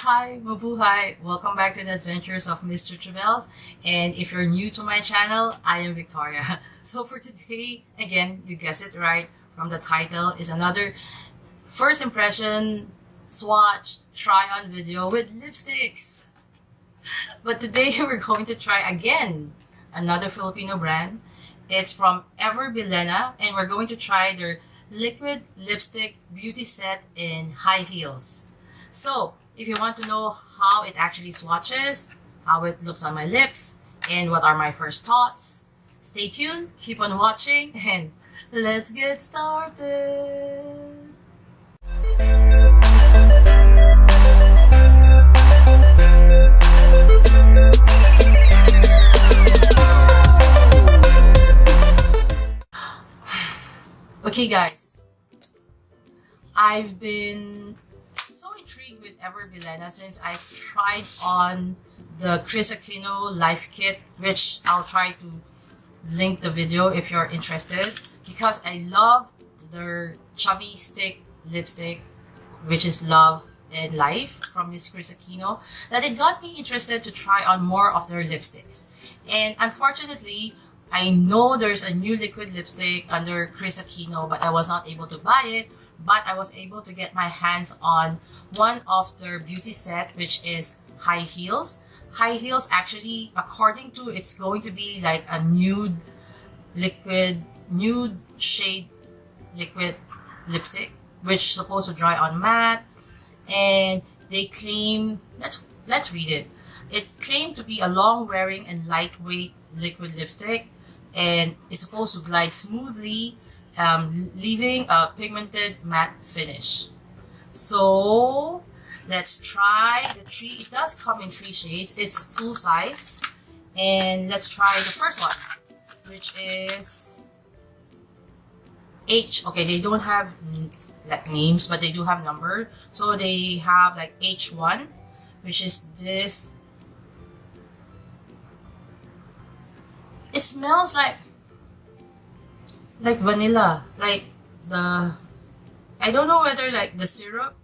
Hi, mabuhay! Welcome back to the Adventures of Miss Chuchubells. And if you're new to my channel, I am Victoria. So for today, again, you guessed it right from the title, is another first impression swatch try-on video with lipsticks. But today we're going to try again another Filipino brand. It's from Bilena, and we're going to try their liquid lipstick beauty set in high heels. So if you want to know how it actually swatches, how it looks on my lips, and what are my first thoughts, stay tuned, keep on watching, and let's get started. Okay guys, I've been so intrigued with Bilena since I tried on the Kris Aquino Life Kit, which I'll try to link the video if you're interested, because I love their chubby stick lipstick, which is Love and Life from Ms Kris Aquino, that it got me interested to try on more of their lipsticks. And unfortunately, I know there's a new liquid lipstick under Kris Aquino, but I was not able to buy it. But I was able to get my hands on one of their beauty set, which is high heels. High heels, actually, according to, it's going to be like a nude shade liquid lipstick, which is supposed to dry on matte. And they claim, let's read it. It claimed to be a long wearing and lightweight liquid lipstick, and is supposed to glide smoothly, leaving a pigmented matte finish. So let's try the three. It does come in 3 shades. It's full size, and let's try the first one, which is H. Okay, they don't have like names, but they do have numbers. So they have like H1, which is this. It smells like vanilla, like the, I don't know whether like the syrup.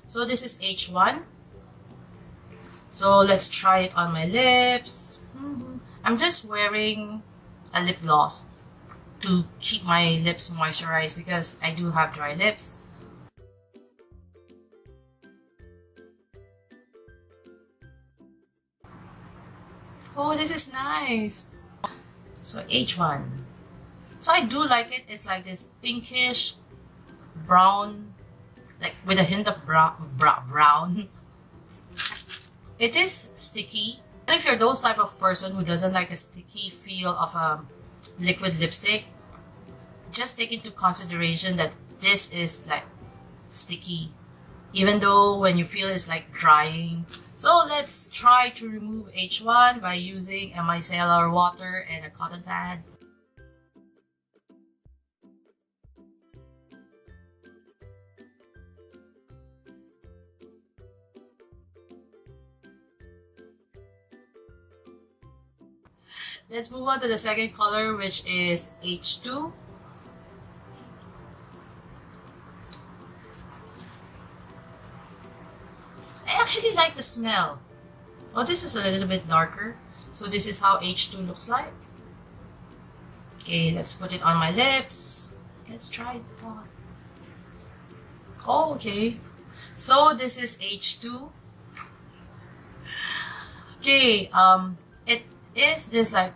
So this is H1. So let's try it on my lips. I'm just wearing a lip gloss to keep my lips moisturized because I do have dry lips. Oh, this is nice. So H1. So I do like it. It's like this pinkish brown, like with a hint of brown. It is sticky. If you're those type of person who doesn't like the sticky feel of a liquid lipstick, just take into consideration that this is like sticky, even though when you feel it's like drying. So let's try to remove H1 by using a micellar water and a cotton pad. Let's move on to the second color, which is H2. I actually like the smell. Oh, this is a little bit darker. So this is how H2 looks like. Okay, let's put it on my lips. Let's try it on. Oh, okay. So this is H2. Okay, it is this like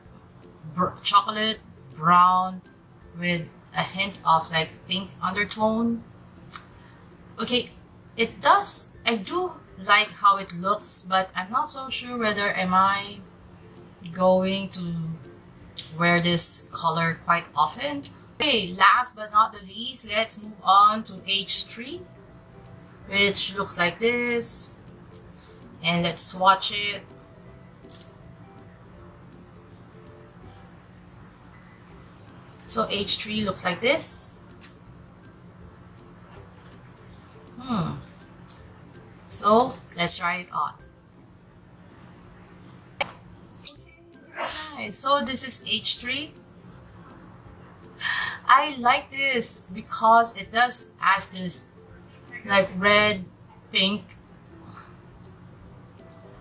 chocolate brown with a hint of like pink undertone. Okay, it does, I do like how it looks, but I'm not so sure whether am I going to wear this color quite often. Okay, last but not the least, let's move on to H3, which looks like this, and let's swatch it. So H3 looks like this. So let's try it on. Okay, this is nice. So this is H3. I like this because it does has this like red, pink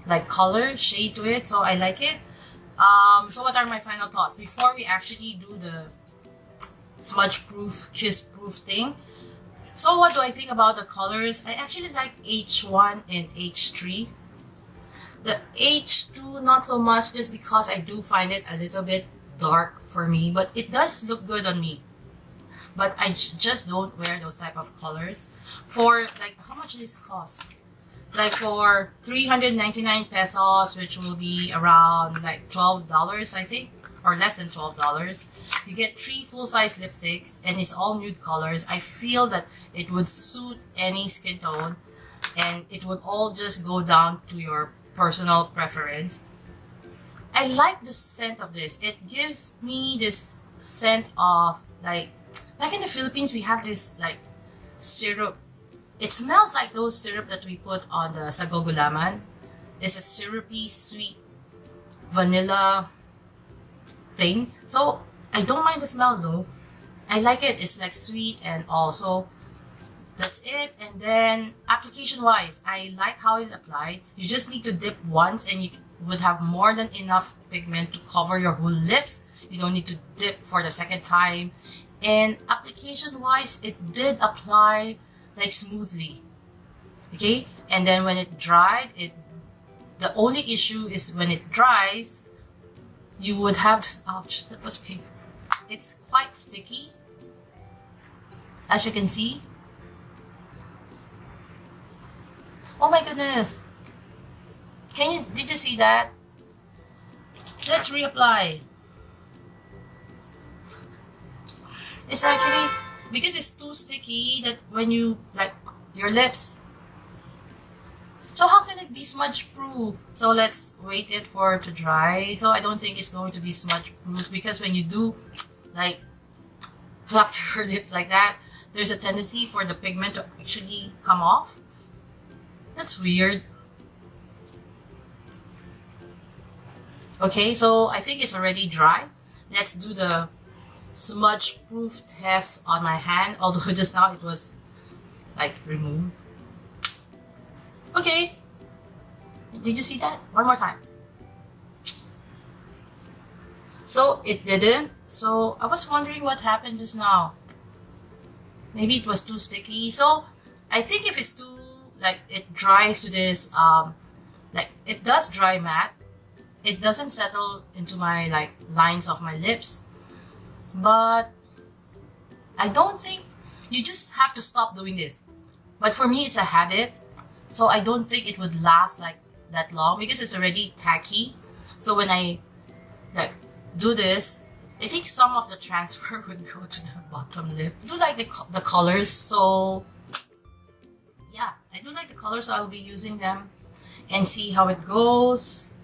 like color shade to it, so I like it. So what are my final thoughts before we actually do the smudge proof, kiss proof thing? So what do I think about the colors? I actually like H1 and H3. The H2 not so much, just because I do find it a little bit dark for me, but it does look good on me. But I just don't wear those type of colors. For like, how much does this cost? Like for 399 pesos, which will be around like $12, I think, or less than $12. You get 3 full-size lipsticks, and it's all nude colors. I feel that it would suit any skin tone, and it would all just go down to your personal preference. I like the scent of this. It gives me this scent of like in the Philippines we have this like syrup. It smells like those syrup that we put on the sago gulaman. It's a syrupy, sweet, vanilla thing. So I don't mind the smell though. I like it. It's like sweet, and also that's it. And then application wise, I like how it applied. You just need to dip once and you would have more than enough pigment to cover your whole lips. You don't need to dip for the second time. And application wise, it did apply like smoothly. Okay, and then when it dried, the only issue is when it dries, you would have, ouch, that was pink. It's quite sticky, as you can see. Oh my goodness. Did you see that? Let's reapply. It's actually, because it's too sticky that when you, like, your lips. So how can it be smudge proof? So let's wait it for it to dry. So I don't think it's going to be smudge proof, because when you do, like, pluck your lips like that, there's a tendency for the pigment to actually come off. That's weird. Okay, so I think it's already dry. Let's do the smudge proof test on my hand, although just now it was like removed. Okay, did you see that? One more time. So it didn't. So I was wondering what happened just now. Maybe it was too sticky. So I think if it's too, like, it dries to this, like, it does dry matte. It doesn't settle into my, like, lines of my lips. But I don't think, you just have to stop doing this. But for me, it's a habit. So I don't think it would last like that long, because it's already tacky. So when I, like, do this, I think some of the transfer would go to the bottom lip. I do like the colors, so yeah, I do like the colors, so I'll be using them and see how it goes.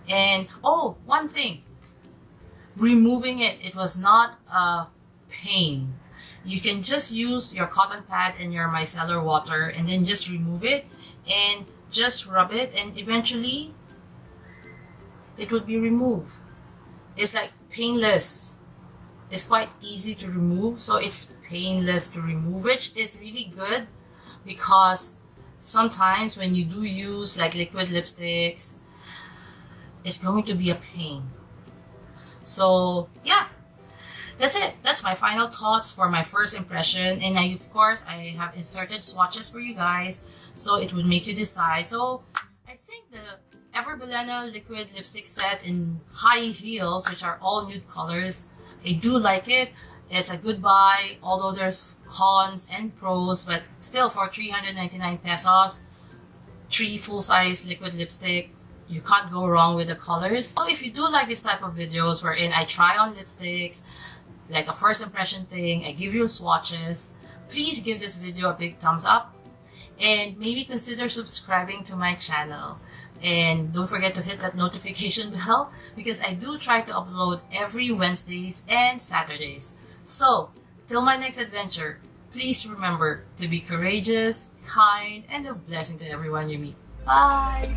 And oh, one thing, removing it was not a pain. You can just use your cotton pad and your micellar water and then just remove it and just rub it, and eventually it would be removed. It's like painless. It's quite easy to remove, so it's painless to remove, which is really good, because sometimes when you do use like liquid lipsticks, it's going to be a pain. So yeah, that's it. That's my final thoughts for my first impression. And of course, I have inserted swatches for you guys, so it would make you decide. So I think the Bilena liquid lipstick set in high heels, which are all nude colors, I do like it. It's a good buy, although there's cons and pros, but still, for 399 pesos, 3 full-size liquid lipstick, you can't go wrong with the colors. So if you do like this type of videos wherein I try on lipsticks, like a first impression thing, I give you swatches, please give this video a big thumbs up, and maybe consider subscribing to my channel. And don't forget to hit that notification bell, because I do try to upload every Wednesdays and Saturdays. So, till my next adventure, please remember to be courageous, kind, and a blessing to everyone you meet. Bye!